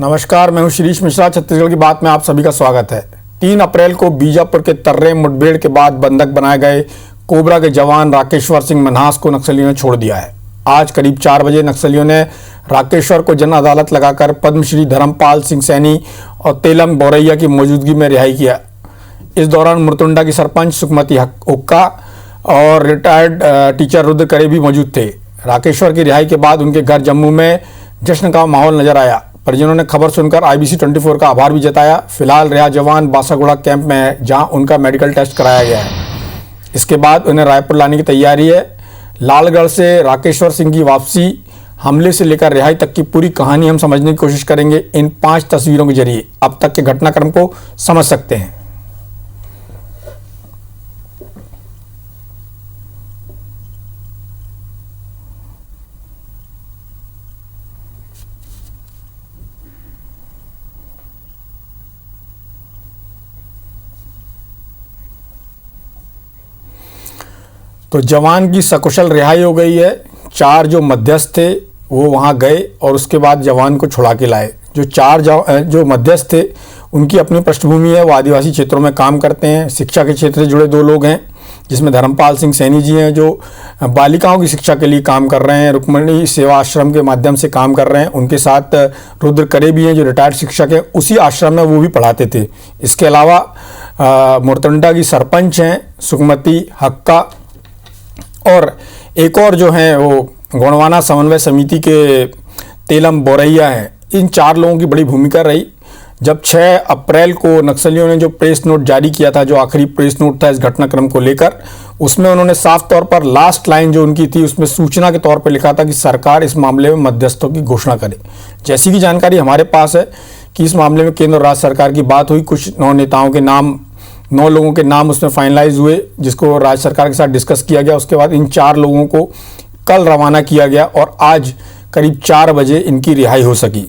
नमस्कार, मैं हूं शिरीष मिश्रा। छत्तीसगढ़ की बात में आप सभी का स्वागत है। 3 अप्रैल को बीजापुर के तर्रे मुठभेड़ के बाद बंधक बनाए गए कोबरा के जवान राकेश्वर सिंह मन्हास को नक्सलियों ने छोड़ दिया है। आज करीब 4 बजे नक्सलियों ने राकेश्वर को जन अदालत लगाकर पद्मश्री धर्मपाल सिंह सैनी और तेलम बोरैया की मौजूदगी में रिहाई किया। इस दौरान मुरतुंडा की सरपंच सुखमती हुक्का और रिटायर्ड टीचर रुद्र करे भी मौजूद थे। राकेश्वर की रिहाई के बाद उनके घर जम्मू में जश्न का माहौल नजर आया। परिजनों ने खबर सुनकर IBC 24 का आभार भी जताया। फिलहाल रिहा जवान बासागुड़ा कैंप में है, जहां उनका मेडिकल टेस्ट कराया गया है। इसके बाद उन्हें रायपुर लाने की तैयारी है। लालगढ़ से राकेश्वर सिंह की वापसी, हमले से लेकर रिहाई तक की पूरी कहानी हम समझने की कोशिश करेंगे इन 5 तस्वीरों के जरिए। अब तक के घटनाक्रम को समझ सकते हैं। तो जवान की सकुशल रिहाई हो गई है। 4 जो मध्यस्थ थे वो वहाँ गए और उसके बाद जवान को छुड़ा के लाए। जो 4 जो मध्यस्थ थे उनकी अपनी पृष्ठभूमि है, वो आदिवासी क्षेत्रों में काम करते हैं। शिक्षा के क्षेत्र से जुड़े 2 लोग हैं, जिसमें धर्मपाल सिंह सैनी जी हैं जो बालिकाओं की शिक्षा के लिए काम कर रहे हैं, रुक्मणी सेवा आश्रम के माध्यम से काम कर रहे हैं। उनके साथ रुद्र करे भी हैं जो रिटायर्ड शिक्षक हैं, उसी आश्रम में वो भी पढ़ाते थे। इसके अलावा मुरतुंडा की सरपंच हैं सुखमती हक्का और एक और जो हैं वो गोंडवाना समन्वय समिति के तेलम बोरैया हैं। इन 4 लोगों की बड़ी भूमिका रही। जब 6 अप्रैल को नक्सलियों ने जो प्रेस नोट जारी किया था, जो आखिरी प्रेस नोट था इस घटनाक्रम को लेकर, उसमें उन्होंने साफ तौर पर लास्ट लाइन जो उनकी थी उसमें सूचना के तौर पर लिखा था कि सरकार इस मामले में मध्यस्थों की घोषणा करे। जैसी की जानकारी हमारे पास है कि इस मामले में केंद्र और राज्य सरकार की बात हुई। कुछ 9 नेताओं के नाम, 9 लोगों के नाम उसमें फाइनलाइज हुए, जिसको राज्य सरकार के साथ डिस्कस किया गया। उसके बाद इन 4 लोगों को कल रवाना किया गया और आज करीब 4 बजे इनकी रिहाई हो सकी।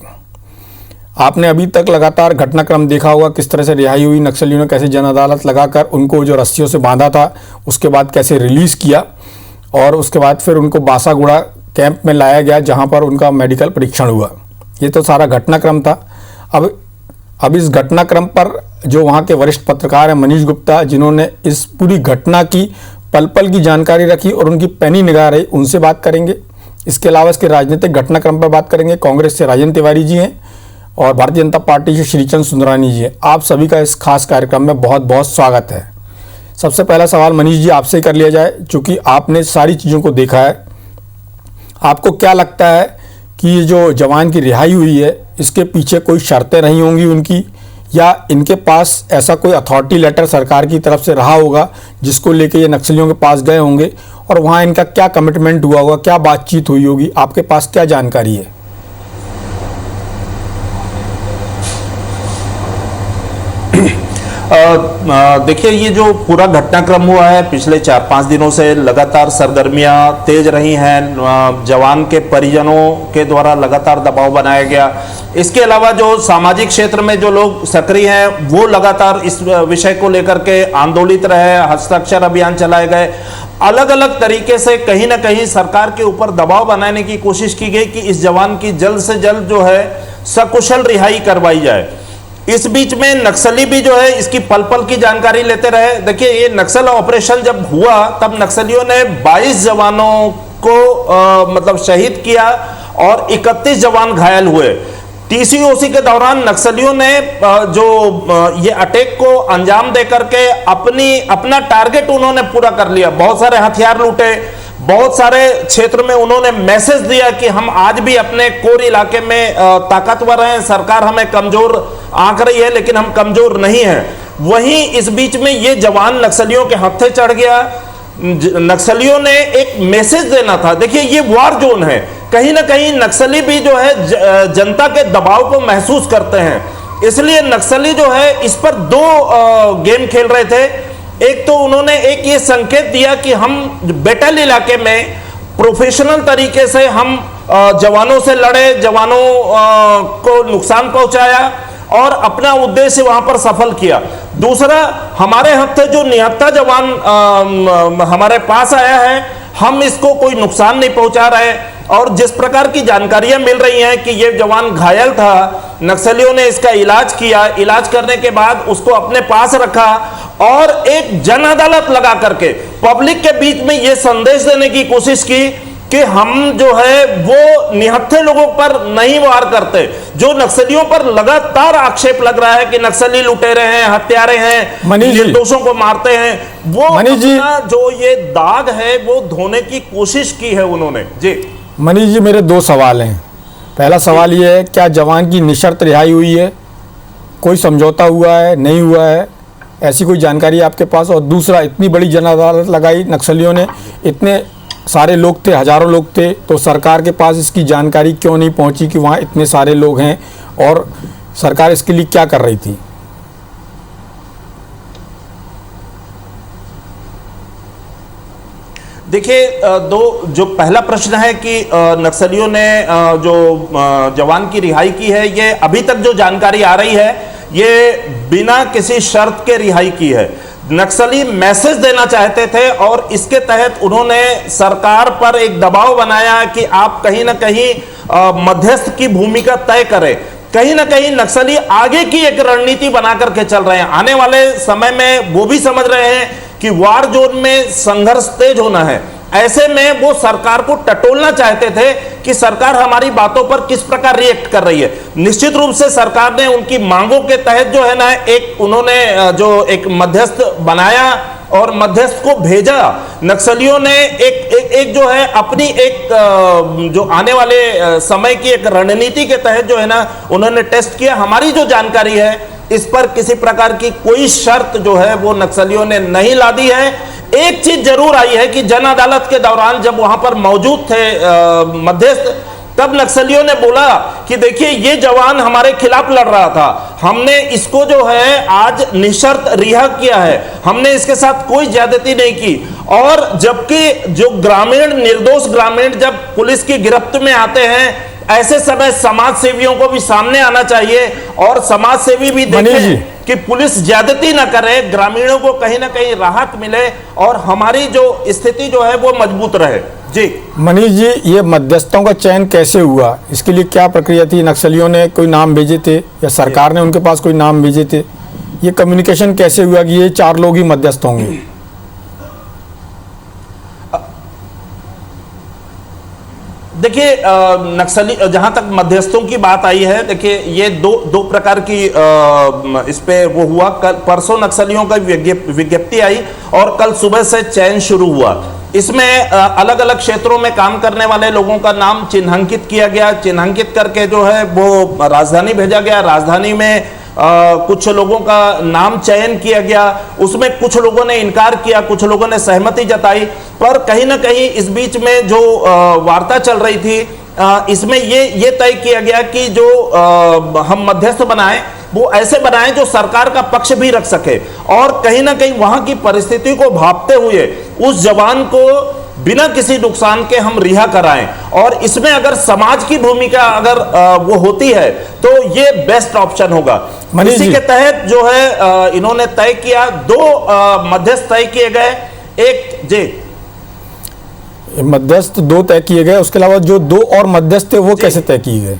आपने अभी तक लगातार घटनाक्रम देखा होगा, किस तरह से रिहाई हुई। नक्सलियों ने कैसे जन अदालत लगाकर उनको जो रस्सियों से बांधा था उसके बाद कैसे रिलीज़ किया और उसके बाद फिर उनको बासागुड़ा कैंप में लाया गया, जहाँ पर उनका मेडिकल परीक्षण हुआ। ये तो सारा घटनाक्रम था। अब इस घटनाक्रम पर जो वहाँ के वरिष्ठ पत्रकार हैं मनीष गुप्ता, जिन्होंने इस पूरी घटना की पल पल की जानकारी रखी और उनकी पैनी निगाह रही, उनसे बात करेंगे। इसके अलावा इसके राजनीतिक घटनाक्रम पर बात करेंगे। कांग्रेस से राजन तिवारी जी हैं और भारतीय जनता पार्टी से श्रीचंद सुंदरानी जी हैं। आप सभी का इस खास कार्यक्रम में बहुत बहुत स्वागत है। सबसे पहला सवाल मनीष जी आपसे कर लिया जाए, चूँकि आपने सारी चीज़ों को देखा है। आपको क्या लगता है कि ये जो जवान की रिहाई हुई है, इसके पीछे कोई शर्तें रही होंगी उनकी, या इनके पास ऐसा कोई अथॉरिटी लेटर सरकार की तरफ से रहा होगा जिसको लेके ये नक्सलियों के पास गए होंगे और वहाँ इनका क्या कमिटमेंट हुआ होगा, क्या बातचीत हुई होगी? आपके पास क्या जानकारी है? देखिए, ये जो पूरा घटनाक्रम हुआ है, पिछले 4-5 दिनों से लगातार सरगर्मियां तेज रही हैं। जवान के परिजनों के द्वारा लगातार दबाव बनाया गया। इसके अलावा जो सामाजिक क्षेत्र में जो लोग सक्रिय हैं वो लगातार इस विषय को लेकर के आंदोलित रहे। हस्ताक्षर अभियान चलाए गए। अलग अलग तरीके से कहीं ना कहीं सरकार के ऊपर दबाव बनाने की कोशिश की गई कि इस जवान की जल्द से जल्द जो है सकुशल रिहाई करवाई जाए। इस बीच में नक्सली भी जो है इसकी पल पल की जानकारी लेते रहे। देखिए, ये नक्सल ऑपरेशन जब हुआ तब नक्सलियों ने 22 जवानों को मतलब शहीद किया और 31 जवान घायल हुए। TCOC के दौरान नक्सलियों ने जो ये अटैक को अंजाम दे करके अपना टारगेट उन्होंने पूरा कर लिया। बहुत सारे हथियार लूटे, बहुत सारे क्षेत्र में उन्होंने मैसेज दिया कि हम आज भी अपने कोर इलाके में ताकतवर हैं, सरकार हमें कमजोर आंक रही है लेकिन हम कमजोर नहीं हैं। वहीं इस बीच में ये जवान नक्सलियों के हत्थे चढ़ गया। नक्सलियों ने एक मैसेज देना था। देखिए, ये वार जोन है, कहीं ना कहीं नक्सली भी जो है जनता के दबाव को महसूस करते हैं, इसलिए नक्सली जो है इस पर 2 गेम खेल रहे थे। एक तो उन्होंने एक ये संकेत दिया कि हम बेटल इलाके में प्रोफेशनल तरीके से हम जवानों से लड़े, जवानों को नुकसान पहुंचाया और अपना उद्देश्य वहां पर सफल किया। दूसरा, हमारे हत्थे जो निहत्था जवान हमारे पास आया है, हम इसको कोई नुकसान नहीं पहुंचा रहे। और जिस प्रकार की जानकारियां मिल रही हैं कि ये जवान घायल था, नक्सलियों ने इसका इलाज किया, इलाज करने के बाद उसको अपने पास रखा और एक जन अदालत लगा करके पब्लिक के बीच में यह संदेश देने की कोशिश की कि हम जो है वो निहत्थे लोगों पर नहीं वार करते। जो नक्सलियों पर लगातार आक्षेप लग रहा है कि नक्सली लुटेरे हैं, हत्यारे हैं, निर्दोषों को मारते हैं, वो अपना जो ये दाग है वो धोने की कोशिश की है उन्होंने। जी मनीष जी, मेरे दो सवाल हैं। पहला सवाल ये है, क्या जवान की निशर्त रिहाई हुई है? कोई समझौता हुआ है, नहीं हुआ है? ऐसी कोई जानकारी आपके पास? और दूसरा, इतनी बड़ी जन अदालत लगाई नक्सलियों ने, इतने सारे लोग थे, हजारों लोग थे, तो सरकार के पास इसकी जानकारी क्यों नहीं पहुंची कि वहाँ इतने सारे लोग हैं, और सरकार इसके लिए क्या कर रही थी? देखिए, जो पहला प्रश्न है कि नक्सलियों ने जो जवान की रिहाई की है, ये अभी तक जो जानकारी आ रही है ये बिना किसी शर्त के रिहाई की है। नक्सली मैसेज देना चाहते थे और इसके तहत उन्होंने सरकार पर एक दबाव बनाया कि आप कहीं ना कहीं मध्यस्थ की भूमिका तय करें। कहीं ना कहीं नक्सली आगे की एक रणनीति बना करके चल रहे हैं। आने वाले समय में वो भी समझ रहे हैं कि वार जोन में संघर्ष तेज होना है। ऐसे में वो सरकार को टटोलना चाहते थे कि सरकार हमारी बातों पर किस प्रकार रिएक्ट कर रही है। निश्चित रूप से सरकार ने उनकी मांगों के तहत जो है ना, एक उन्होंने जो एक मध्यस्थ बनाया और मध्यस्थ को भेजा। नक्सलियों ने एक जो है अपनी एक जो आने वाले समय की एक रणनीति के तहत जो है ना, उन्होंने टेस्ट किया। हमारी जो जानकारी है इस पर किसी प्रकार की कोई शर्त जो है वो नक्सलियों ने नहीं लादी है। एक चीज जरूर आई है कि जन अदालत के दौरान जब वहां पर मौजूद थे मध्यस्थ, तब नक्सलियों ने बोला कि देखिए ये जवान हमारे खिलाफ लड़ रहा था, हमने इसको जो है आज निशर्त रिहा किया है, हमने इसके साथ कोई ज्यादती नहीं की। और जबकि जो ग्रामीण, निर्दोष ग्रामीण जब पुलिस की गिरफ्त में आते हैं, ऐसे समय समाज सेवियों को भी सामने आना चाहिए और समाज सेवी भी देखें कि पुलिस ज्यादती ना करे, ग्रामीणों को कहीं ना कहीं राहत मिले और हमारी जो स्थिति जो है वो मजबूत रहे। जी मनीष जी, ये मध्यस्थों का चयन कैसे हुआ? इसके लिए क्या प्रक्रिया थी? नक्सलियों ने कोई नाम भेजे थे या सरकार ने उनके पास कोई नाम भेजे थे? ये कम्युनिकेशन कैसे हुआ कि ये 4 लोग ही मध्यस्थ होंगे? देखिए, नक्सली जहां तक मध्यस्थों की बात आई है, देखिए ये दो प्रकार की इस पे वो हुआ। कल परसों नक्सलियों का विज्ञप्ति आई और कल सुबह से चयन शुरू हुआ। इसमें अलग अलग क्षेत्रों में काम करने वाले लोगों का नाम चिन्हांकित किया गया। चिन्हांकित करके जो है वो राजधानी भेजा गया। राजधानी में कुछ लोगों का नाम चयन किया गया। उसमें कुछ लोगों ने इनकार किया, कुछ लोगों ने सहमति जताई। पर कहीं ना कहीं इस बीच में जो वार्ता चल रही थी, इसमें ये तय किया गया कि जो हम मध्यस्थ बनाएं वो ऐसे बनाएं जो सरकार का पक्ष भी रख सके और कहीं ना कहीं वहां की परिस्थिति को भांपते हुए उस जवान को बिना किसी नुकसान के हम रिहा कराएं। और इसमें अगर समाज की भूमिका अगर वो होती है तो ये बेस्ट ऑप्शन होगा। इसी के तहत जो है इन्होंने तय किया, 2 मध्यस्थ तय किए गए। एक जी मध्यस्थ 2 तय किए गए, उसके अलावा जो 2 और मध्यस्थ थे वो कैसे तय किए गए?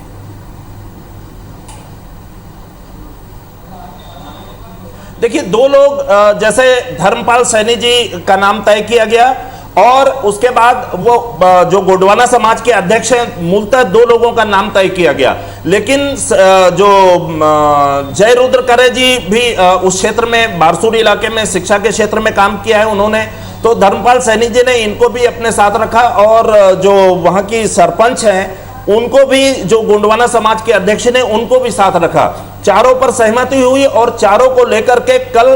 देखिए, 2 लोग जैसे धर्मपाल सैनी जी का नाम तय किया गया और उसके बाद वो जो गोंडवाना समाज के अध्यक्ष हैं, मूलतः 2 लोगों का नाम तय किया गया। लेकिन जो जय रुद्र करे जी भी उस क्षेत्र में, बारसूरी इलाके में शिक्षा के क्षेत्र में काम किया है उन्होंने, तो धर्मपाल सैनी जी ने इनको भी अपने साथ रखा। और जो वहां की सरपंच हैं उनको भी, जो गोंडवाना समाज के अध्यक्ष ने उनको भी साथ रखा। चारों पर सहमति हुई और चारों को लेकर के कल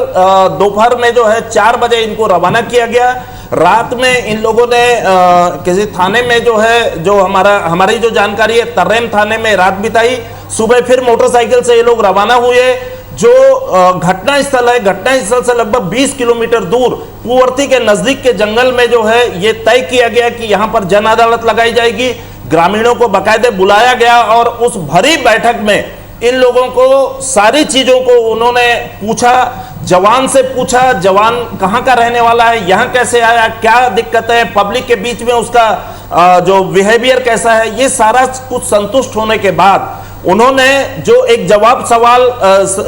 दोपहर में जो है 4 बजे इनको रवाना किया गया। रात में इन लोगों ने किसी थाने में जो है, जो हमारी जो जानकारी है, तर्रेम थाने में रात बिताई। सुबह फिर मोटरसाइकिल से ये लोग रवाना हुए। जो घटना स्थल है, घटना स्थल से लगभग 20 किलोमीटर दूर पुवर्ती के नजदीक के जंगल में जो है ये तय किया गया कि यहाँ पर जन अदालत लगाई जाएगी। ग्रामीणों को बाकायदे बुलाया गया और उस भरी बैठक में इन लोगों को सारी चीजों को उन्होंने पूछा। जवान से पूछा, जवान कहाँ का रहने वाला है, यहाँ कैसे आया, क्या दिक्कत है, पब्लिक के बीच में उसका जो बिहेवियर कैसा है, ये सारा कुछ संतुष्ट होने के बाद उन्होंने जो एक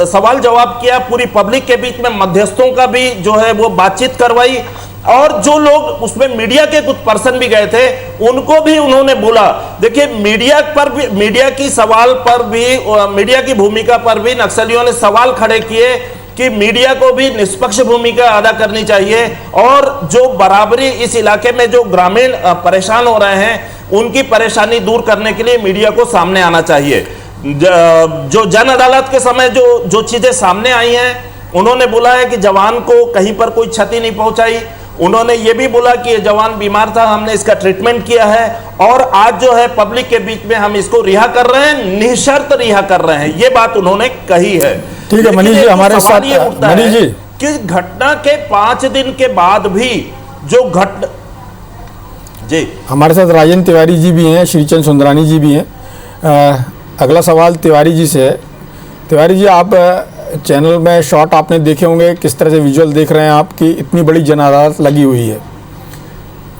सवाल जवाब किया, पूरी पब्लिक के बीच में मध्यस्थों का भी जो है वो बातचीत करवाई, और जो लोग उसमें मीडिया के कुछ पर्सन भी गए थे उनको भी उन्होंने बोला। देखिए, मीडिया पर भी, मीडिया की सवाल पर भी, मीडिया की भूमिका पर भी नक्सलियों ने सवाल खड़े किए कि मीडिया को भी निष्पक्ष भूमिका अदा करनी चाहिए, और जो बराबरी इस इलाके में जो ग्रामीण परेशान हो रहे हैं उनकी परेशानी दूर करने के लिए मीडिया को सामने आना चाहिए। जो जन अदालत के समय जो चीजें सामने आई हैं, उन्होंने बोला है कि जवान को कहीं पर कोई क्षति नहीं पहुंचाई। उन्होंने ये भी बोला कि ये जवान बीमार था, हमने इसका ट्रीटमेंट किया है, और आज जो है पब्लिक के बीच में हम इसको रिहा कर रहे हैं, निःशर्त रिहा कर रहे हैं, ये बात उन्होंने कही है। ठीक है मनीष जी, हमारे साथ मनीष जी कि घटना के 5 दिन के बाद भी जो जी हमारे साथ राजेंद्र तिवारी जी भी हैं, श्रीचंद सुंदरानी जी भी हैं। अगला सवाल तिवारी जी से है। तिवारी जी, आप चैनल में शॉट आपने देखे होंगे, किस तरह से विजुअल देख रहे हैं आप कि इतनी बड़ी जन अदालत लगी हुई है।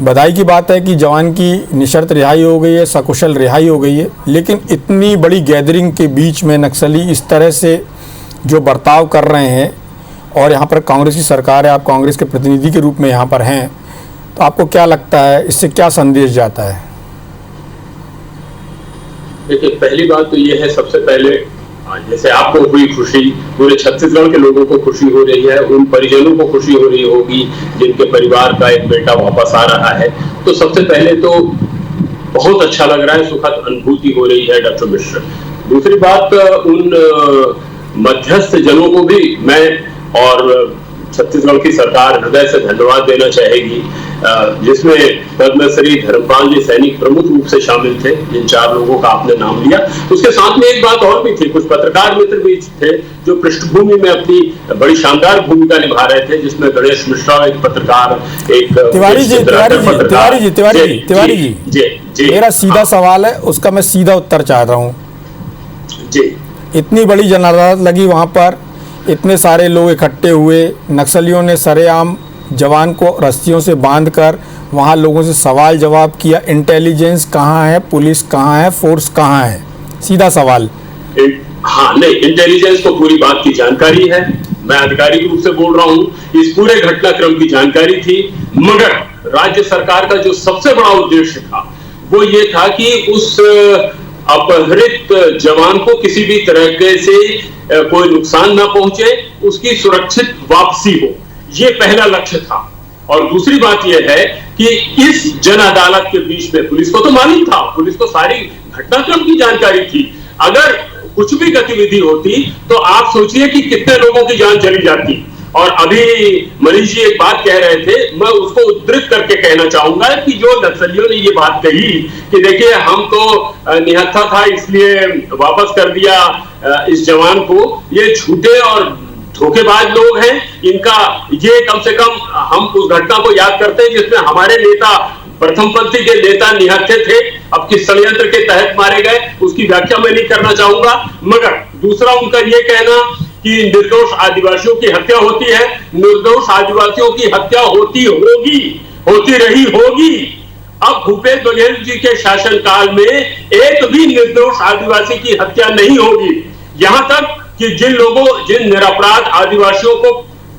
बधाई की बात है कि जवान की निशर्त रिहाई हो गई है, सकुशल रिहाई हो गई है, लेकिन इतनी बड़ी गैदरिंग के बीच में नक्सली इस तरह से जो बर्ताव कर रहे हैं, और यहाँ पर कांग्रेस की सरकार है, आप कांग्रेस के प्रतिनिधि के रूप में यहाँ पर हैं, तो आपको क्या लगता है, इससे क्या संदेश जाता है? देखिए, पहली बात तो ये है, सबसे पहले जैसे आपको हुई खुशी, पूरे छत्तीसगढ़ के लोगों को खुशी हो रही है, उन परिजनों को खुशी हो रही होगी जिनके परिवार का एक बेटा वापस आ रहा है, तो सबसे पहले तो बहुत अच्छा लग रहा है, सुखद अनुभूति हो रही है डॉक्टर मिश्र। दूसरी बात, उन मध्यस्थ जनों को भी मैं और छत्तीसगढ़ की सरकार हृदय से धन्यवाद देना चाहेगी, जिसमें पद्मश्री धर्मपाल जी सैनिक प्रमुख रूप से शामिल थे, जिन 4 लोगों का आपने नाम लिया। उसके साथ में एक बात और भी थी, कुछ पत्रकार मित्र भी थे जो पृष्ठभूमि में अपनी बड़ी शानदार भूमिका निभा रहे थे, जिसमें गणेश मिश्रा एक पत्रकार, एक तिवारी जी, मेरा सीधा सवाल है, उसका मैं सीधा उत्तर चाह रहा हूँ जी। इतनी बड़ी जन अदालत लगी, वहाँ पर इतने सारे लोग इकट्ठे हुए, नक्सलियों ने सरेआम जवान को रस्सियों से बांधकर वहाँ लोगों से सवाल जवाब किया। इंटेलिजेंस कहाँ है, पुलिस कहाँ है, फोर्स कहाँ है? सीधा सवाल। हाँ, नहीं, इंटेलिजेंस को पूरी बात की जानकारी है, मैं आधिकारिक रूप से बोल रहा हूँ, इस पूरे घटनाक्रम की जानकारी थी, मगर राज्य सरकार का जो सबसे बड़ा उद्देश्य था वो ये था कि उस अपहृत जवान को किसी भी तरह से कोई नुकसान ना पहुंचे, उसकी सुरक्षित वापसी हो, ये पहला लक्ष्य था। और दूसरी बात यह है कि इस जन अदालत के बीच में पुलिस को तो मालूम था, पुलिस को सारी घटनाक्रम की जानकारी थी, अगर कुछ भी गतिविधि होती तो आप सोचिए कि कितने लोगों की जान चली जाती। और अभी मनीष जी एक बात कह रहे थे, मैं उसको उद्धृत करके कहना चाहूंगा कि जो नक्सलियों ने ये बात कही कि देखिए हम तो निहत्था था इसलिए वापस कर दिया इस जवान को, ये झूठे और धोखेबाज लोग हैं। इनका ये कम से कम हम उस घटना को याद करते हैं जिसमें हमारे नेता, प्रथम पंथी के नेता निहत्थे थे, अब किस षड्यंत्र के तहत मारे गए उसकी व्याख्या मैं नहीं करना चाहूंगा। मगर दूसरा उनका ये कहना कि निर्दोष आदिवासियों की हत्या होती है, निर्दोष आदिवासियों की हत्या होती होगी, होती रही होगी। अब भूपेश बघेल जी के शासनकाल में एक भी निर्दोष आदिवासी की हत्या नहीं होगी। यहां तक कि जिन निरपराध आदिवासियों को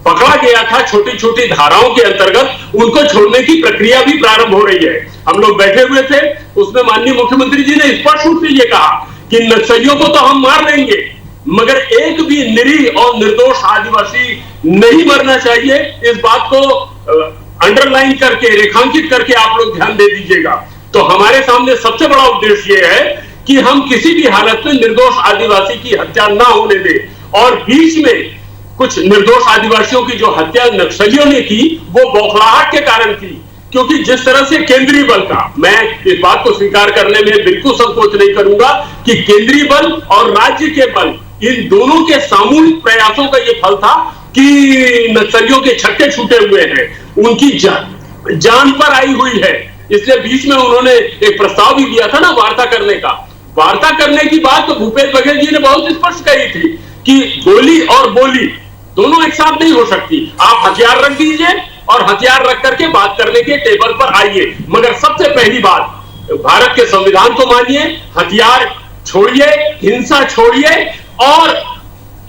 पकड़ा गया था छोटी छोटी धाराओं के अंतर्गत, उनको छोड़ने की प्रक्रिया भी प्रारंभ हो रही है। हम लोग बैठे हुए थे, उसमें माननीय मुख्यमंत्री जी ने स्पष्ट रूप से ये कहा कि नक्सलियों को तो हम मार देंगे, मगर एक भी निरीह और निर्दोष आदिवासी नहीं मरना चाहिए। इस बात को अंडरलाइन करके, रेखांकित करके आप लोग ध्यान दे दीजिएगा। तो हमारे सामने सबसे बड़ा उद्देश्य यह है कि हम किसी भी हालत में निर्दोष आदिवासी की हत्या ना होने दें। और बीच में कुछ निर्दोष आदिवासियों की जो हत्या नक्सलियों ने की, वो बौखलाहट के कारण की, क्योंकि जिस तरह से केंद्रीय बल का, मैं इस बात को स्वीकार करने में बिल्कुल संकोच नहीं करूंगा कि केंद्रीय बल और राज्य के बल, इन दोनों के सामूहिक प्रयासों का यह फल था कि नक्सलियों के छक्के छूटे हुए हैं, उनकी जान पर आई हुई है। इसलिए बीच में उन्होंने एक प्रस्ताव भी दिया था ना वार्ता करने का। वार्ता करने की बात तो भूपेश बघेल जी ने बहुत स्पष्ट कही थी कि गोली और बोली दोनों एक साथ नहीं हो सकती। आप हथियार रख दीजिए और हथियार रख करके बात करने के टेबल पर आइए, मगर सबसे पहली बात भारत के संविधान को मानिए, हथियार छोड़िए, हिंसा छोड़िए और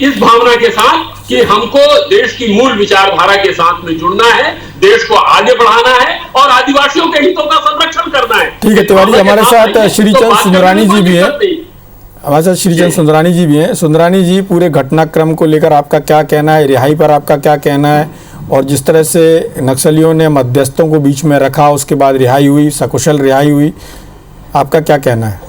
इस भावना के साथ कि हमको देश की मूल विचारधारा के साथ में जुड़ना है, देश को आगे बढ़ाना है और आदिवासियों के हितों का संरक्षण करना है। ठीक है तिवारी, हमारे साथ श्रीचंद सुंदरानी जी भी हैं। हमारे साथ श्रीचंद सुंदरानी जी भी हैं। सुंदरानी जी, पूरे घटनाक्रम को लेकर आपका क्या कहना है, रिहाई पर आपका क्या कहना है, और जिस तरह से नक्सलियों ने मध्यस्थों को बीच में रखा, उसके बाद रिहाई हुई, सकुशल रिहाई हुई, आपका क्या कहना है?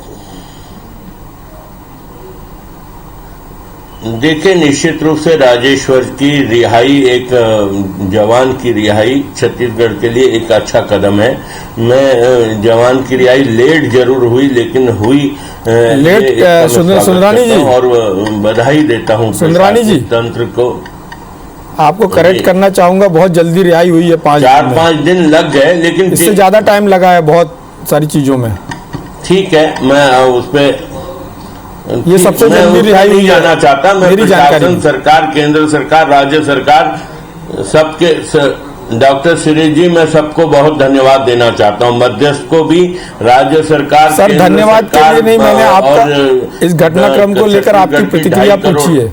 देखिए, निश्चित रूप से राजेश्वर की रिहाई, एक जवान की रिहाई छत्तीसगढ़ के लिए एक अच्छा कदम है। मैं जवान की रिहाई लेट जरूर हुई, लेकिन हुई लेट। सुंदरानी जी, और बधाई देता हूं सुंदरानी जी तंत्र को। आपको करेक्ट करना चाहूंगा, बहुत जल्दी रिहाई हुई है, 4-5 दिन लग गए, लेकिन इससे ज्यादा टाइम लगा है बहुत सारी चीजों में। ठीक है, मैं उस पर ये सबसे जल्दी रिहाई हुई जाना चाहता। मैं मेरी प्रशासन, सरकार, केंद्र सरकार, राज्य सरकार, सबके डॉक्टर सुरेश जी, मैं सबको बहुत धन्यवाद देना चाहता हूं, मध्यस्थ को भी, राज्य सरकार। सर धन्यवाद के लिए नहीं, मैंने आपका इस घटनाक्रम को लेकर आपकी प्रतिक्रिया पूछी है।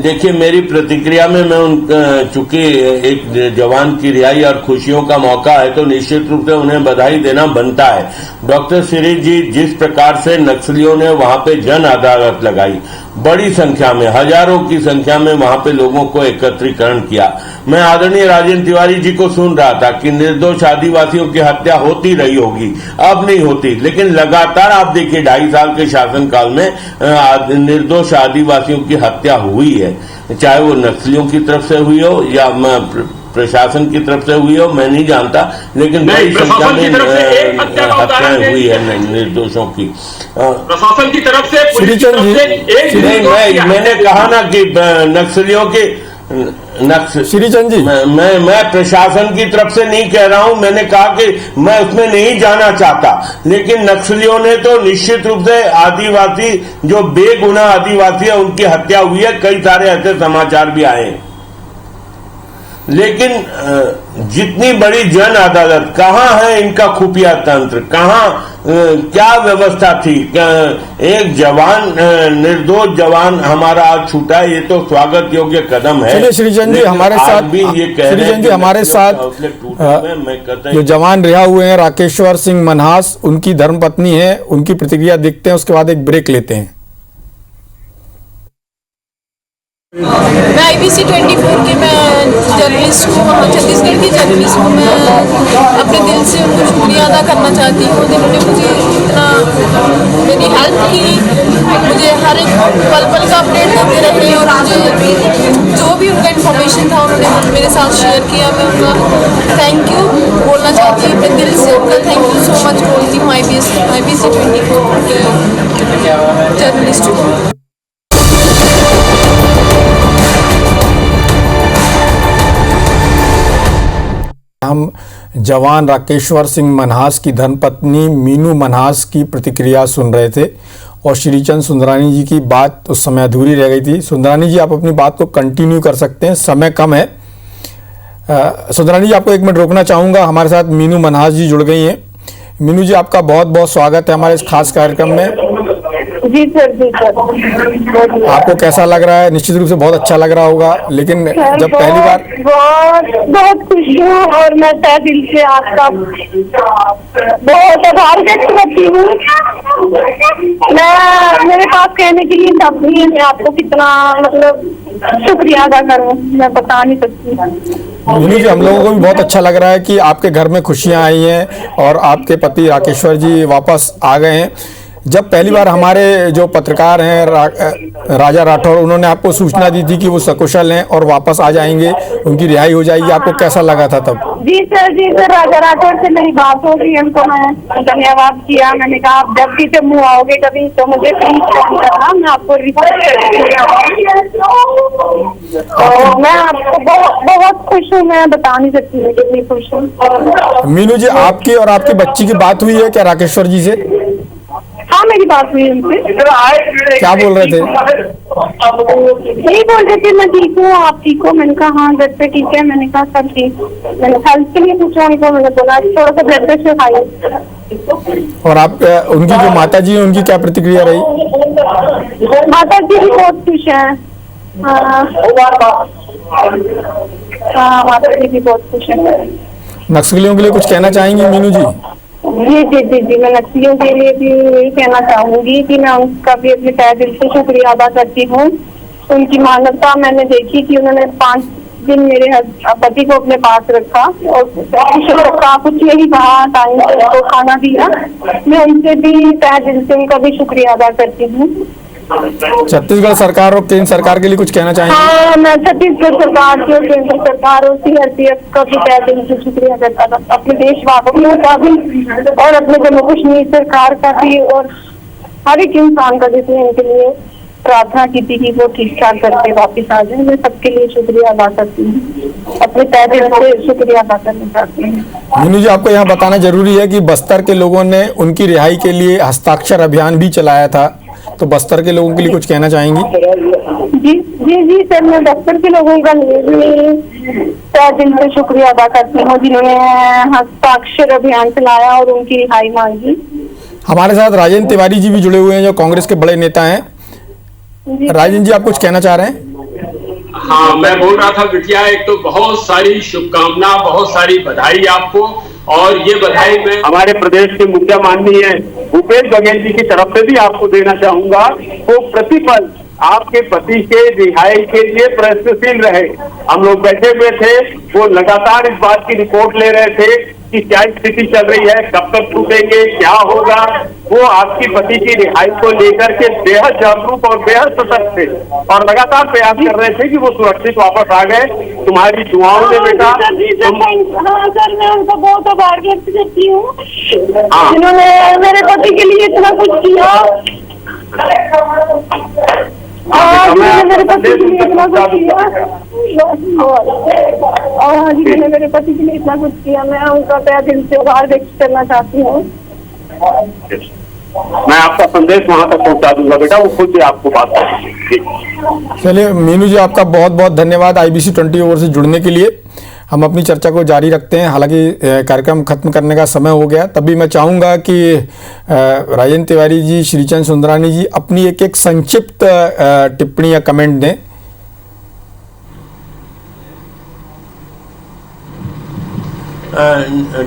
देखिए, मेरी प्रतिक्रिया में मैं चूंकि एक जवान की रिहाई और खुशियों का मौका है, तो निश्चित रूप से उन्हें बधाई देना बनता है। डॉक्टर सिरीज जी, जिस प्रकार से नक्सलियों ने वहां पे जन अदालत लगाई, बड़ी संख्या में, हजारों की संख्या में वहां पे लोगों को एकत्रीकरण किया। मैं आदरणीय राजेंद्र तिवारी जी को सुन रहा था कि निर्दोष आदिवासियों की हत्या होती रही होगी, अब नहीं होती, लेकिन लगातार आप देखिए 2.5 साल के शासनकाल में निर्दोष आदिवासियों की हत्या हुई है, चाहे वो नक्सलियों की तरफ से हुई हो या प्रशासन की तरफ से हुई हो, मैं नहीं जानता, लेकिन बड़ी संख्या में हत्याएं हुई है निर्दोषों की। प्रशासन की तरफ से, पुलिस की तरफ से मैंने कहा ना कि नक्सलियों के श्रीचंद जी, मैं प्रशासन की तरफ से नहीं कह रहा हूं, मैंने कहा कि मैं उसमें नहीं जाना चाहता, लेकिन नक्सलियों ने तो निश्चित रूप से आदिवासी, जो बेगुनाह आदिवासी है, उनकी हत्या हुई है। कई सारे ऐसे समाचार भी आए हैं, लेकिन जितनी बड़ी जन अदालत, कहाँ है इनका खुफिया तंत्र, कहाँ क्या व्यवस्था थी? एक जवान, निर्दोष जवान हमारा आज छूटा है, ये तो स्वागत योग्य कदम है। चलिए श्रीचंद जी, हमारे साथ भी ये कह रहे हैं, हमारे साथ जो जवान रिहा हुए हैं राकेश्वर सिंह मनहास, उनकी धर्मपत्नी है, उनकी प्रतिक्रिया देखते हैं, उसके बाद एक ब्रेक लेते हैं। मैं IBC 24 की मैं जर्नलिस्ट हूँ, छत्तीसगढ़ की जर्नलिस्ट हूँ। मैं अपने दिल से उनको शुक्रिया अदा करना चाहती हूँ, जिन्होंने मुझे इतना मेरी हेल्प की, मुझे हर एक पल पल का अपडेट देते रहे और मुझे जो भी उनका इन्फॉर्मेशन था उन्होंने मेरे साथ शेयर किया। मैं उनका थैंक यू बोलना चाहती हूँ, अपने दिल से उनका थैंक यू सो मच बोलती हूँ। IBC 24 के जर्नलिस्ट हूँ। हम जवान राकेश्वर सिंह मनहास की धर्मपत्नी मीनू मनहास की प्रतिक्रिया सुन रहे थे और श्रीचंद सुंदरानी जी की बात उस समय अधूरी रह गई थी। सुंदरानी जी, आप अपनी बात को कंटिन्यू कर सकते हैं, समय कम है। सुंदरानी जी, आपको 1 मिनट रोकना चाहूँगा, हमारे साथ मीनू मनहास जी जुड़ गई हैं। मीनू जी, आपका बहुत बहुत स्वागत है हमारे इस खास कार्यक्रम में। जी सर, जी सर। आपको कैसा लग रहा है? निश्चित रूप से बहुत अच्छा लग रहा होगा, लेकिन जब पहली बार बहुत खुश हूँ और मैं तहे दिल से आपका बहुत आभार व्यक्त करती हूँ। मैं, मेरे पास कहने के लिए शब्द नहीं है, मैं आपको कितना मतलब शुक्रिया अदा करूँ, मैं बता नहीं सकती। मीनू जी, हम लोगों को भी बहुत अच्छा लग रहा है कि आपके घर में खुशियां आई हैं और आपके पति राकेश्वर जी वापस आ गए हैं। जब पहली बार हमारे जो पत्रकार हैं राजा राठौर, उन्होंने आपको सूचना दी थी कि वो सकुशल हैं और वापस आ जाएंगे, उनकी रिहाई हो जाएगी, आपको कैसा लगा था तब? जी सर, राजा राठौर से मेरी बात हो गई, उनको मैं धन्यवाद किया। मैंने कहा आप जब भी जम्मू आओगे कभी तो मुझे प्लीज फोन करना, मैं आपको रिपोर्ट तो मैं आपको बहुत खुश हूँ, मैं बता नहीं सकती मैं कितनी खुश हूँ। मीनू जी, आपकी और आपकी बच्ची की बात हुई है क्या राकेश्वर जी से? हाँ मेरी बात हुई उनसे। क्या बोल रहे थे? यही बोल रहे थे मैं ठीक हूँ, आप ठीक हो? मैंने कहा हाँ घर पे ठीक है। मैंने कहा सब ठीक। मैंने हेल्थ के लिए पूछा उनको, मैंने बोला थोड़ा सा ब्लड प्रेशर हाई। और आप उनकी जो माता जी है उनकी क्या प्रतिक्रिया रही? माता जी भी बहुत खुश हैं। हाँ माता जी भी बहुत खुश हैं। नक्सलियों के लिए कुछ कहना चाहेंगी मीनू जी? जी जी जी जी, मैं नक्सलियों के लिए भी यही कहना चाहूंगी कि मैं उनका भी अपने तहे दिल से शुक्रिया अदा करती हूँ। उनकी मानवता मैंने देखी कि उन्होंने 5 दिन मेरे पति को अपने पास रखा और कुछ यही कहा, टाइम को खाना दिया। मैं उनसे भी तहे दिल से उनका भी शुक्रिया अदा करती हूँ। छत्तीसगढ़ सरकार और केंद्र सरकार के लिए कुछ कहना चाहेंगे? हाँ मैं छत्तीसगढ़ सरकार की और केंद्र सरकार और CRPF का भी तहे दिल से शुक्रिया करता था, अपने देशवासियों का भी और अपने जम्मू कश्मीर सरकार का भी और हर एक इंसान का जिसने इनके लिए प्रार्थना की थी कि वो ठीक ठाक करके वापिस आ जाए। मैं सबके लिए शुक्रिया अदा करती हूँ, अपने तहे दिल से शुक्रिया अदा करना चाहती हूँ। मीनू जी, आपको यहाँ बताना जरूरी है कि बस्तर के लोगों ने उनकी रिहाई के लिए हस्ताक्षर अभियान भी चलाया था, तो बस्तर के लोगों के लिए कुछ कहना चाहेंगी? जी जी जी सर, मैं बस्तर के लोगों का तहे दिल से शुक्रिया अदा करती हूँ जिन्होंने हस्ताक्षर अभियान चलाया और उनकी रिहाई मांगी। हमारे साथ राजेंद्र तिवारी जी भी जुड़े हुए हैं जो कांग्रेस के बड़े नेता हैं। राजेंद्र जी, आप कुछ कहना चाह रहे हैं? हाँ, मैं बोल रहा था बिटिया, एक तो बहुत सारी शुभकामना, बहुत सारी बधाई आपको। और ये बधाई मैं हमारे प्रदेश के मुखिया माननीय भूपेश बघेल जी की तरफ से भी आपको देना चाहूंगा। वो प्रतिपल आपके पति के रिहाई के लिए प्रयत्नशील रहे। हम लोग बैठे हुए थे, वो लगातार इस बात की रिपोर्ट ले रहे थे कि क्या स्थिति चल रही है, कब तक छूटेंगे, क्या होगा। वो आपकी पति की रिहाई को लेकर के बेहद जागरूक और बेहद सतर्क थे और लगातार प्रयास कर रहे थे कि वो सुरक्षित वापस आ गए। तुम्हारी दुआओं ने बेटा। हाँ सर, मैं उनका बहुत आभार व्यक्त करती हूँ जिन्होंने मेरे पति के लिए इतना कुछ किया। मेरे पति के लिए इतना कुछ किया और जिन्होंने मेरे पति के लिए इतना कुछ किया, मैं उनका तहे दिल से आभार व्यक्त करना चाहती हूँ। मैं आपका संदेश वहां तक पहुंचा दूंगा बेटा, वो खुद से आपको बात करेंगे। चलिए मीनू जी, आपका बहुत बहुत धन्यवाद IBC 24 ओवर से जुड़ने के लिए। हम अपनी चर्चा को जारी रखते हैं, हालांकि कार्यक्रम खत्म करने का समय हो गया। तभी मैं चाहूँगा कि राजेंद्र तिवारी जी, श्रीचंद सुंदरानी जी अपनी एक संक्षिप्त टिप्पणी या कमेंट दें।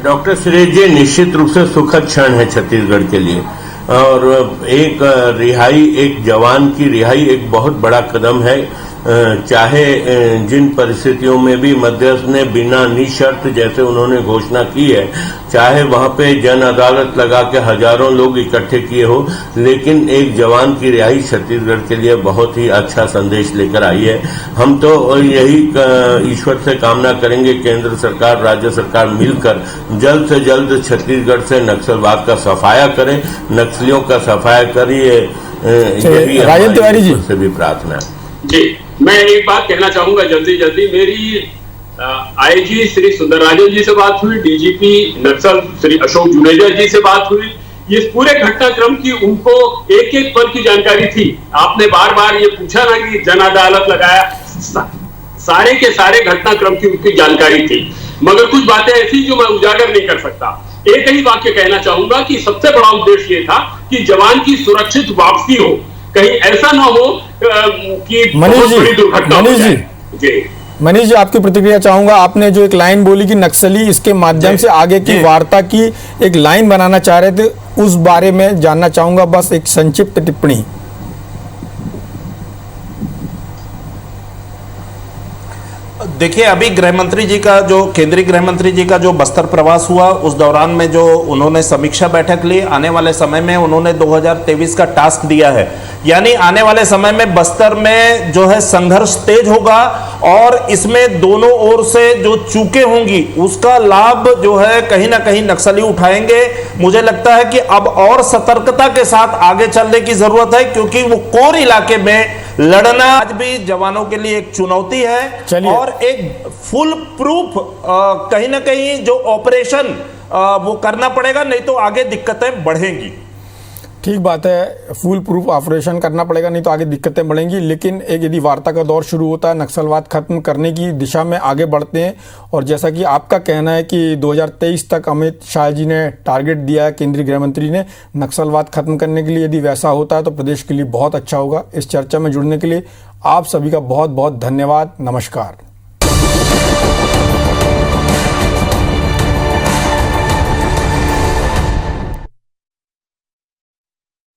डॉक्टर सुरेश जी, निश्चित रूप से सुखद क्षण है छत्तीसगढ़ के लिए और एक रिहाई, एक जवान की रिहाई एक बहुत बड़ा कदम है। चाहे जिन परिस्थितियों में भी मध्यस्थ ने बिना निशर्त जैसे उन्होंने घोषणा की है, चाहे वहां पे जन अदालत लगा के हजारों लोग इकट्ठे किए हो, लेकिन एक जवान की रिहाई छत्तीसगढ़ के लिए बहुत ही अच्छा संदेश लेकर आई है। हम तो यही ईश्वर से कामना करेंगे केंद्र सरकार, राज्य सरकार मिलकर जल्द से जल्द छत्तीसगढ़ से नक्सलवाद का सफाया करें, नक्सलियों का सफाया करिए। राजेंद्र तिवारी जी से भी प्रार्थना है। जी, मैं एक बात कहना चाहूंगा जल्दी। मेरी IG श्री सुंदरराजन जी से बात हुई, DGP नक्सल श्री अशोक जुनेजा जी से बात हुई। ये पूरे घटनाक्रम की उनको एक एक पल की जानकारी थी। आपने बार बार ये पूछा ना कि जन अदालत लगाया, सारे के सारे घटनाक्रम की उनकी जानकारी थी। मगर कुछ बातें ऐसी जो मैं उजागर नहीं कर सकता। एक ही वाक्य कहना चाहूंगा कि सबसे बड़ा उद्देश्य ये था कि जवान की सुरक्षित वापसी हो, कहीं ऐसा ना हो कि बहुत बड़ी दुर्घटना हो जाए। मनीष जी, आपकी प्रतिक्रिया चाहूंगा। आपने जो एक लाइन बोली कि नक्सली इसके माध्यम से आगे की वार्ता की एक लाइन बनाना चाह रहे थे, उस बारे में जानना चाहूंगा, बस एक संक्षिप्त टिप्पणी। देखिए, अभी गृह मंत्री जी का जो केंद्रीय गृह मंत्री जी का जो बस्तर प्रवास हुआ, उस दौरान में जो उन्होंने समीक्षा बैठक ली, आने वाले समय में उन्होंने 2023 का टास्क दिया है। यानी आने वाले समय में बस्तर में जो है संघर्ष तेज होगा और इसमें दोनों ओर से जो चूकें होंगी उसका लाभ जो है कहीं ना कहीं नक्सली उठाएंगे। मुझे लगता है कि अब और सतर्कता के साथ आगे चलने की जरूरत है, क्योंकि वो कोर इलाके में लड़ना आज भी जवानों के लिए एक चुनौती है और एक फुल प्रूफ कहीं ना कहीं जो ऑपरेशन वो करना पड़ेगा, नहीं तो आगे दिक्कतें बढ़ेंगी। ठीक बात है, फुल प्रूफ ऑपरेशन करना पड़ेगा, नहीं तो आगे दिक्कतें बढ़ेंगी। लेकिन एक यदि वार्ता का दौर शुरू होता है, नक्सलवाद खत्म करने की दिशा में आगे बढ़ते हैं, और जैसा कि आपका कहना है कि 2023 तक अमित शाह जी ने टारगेट दिया है, केंद्रीय गृह मंत्री ने, नक्सलवाद खत्म करने के लिए, यदि वैसा होता है तो प्रदेश के लिए बहुत अच्छा होगा। इस चर्चा में जुड़ने के लिए आप सभी का बहुत बहुत धन्यवाद। नमस्कार।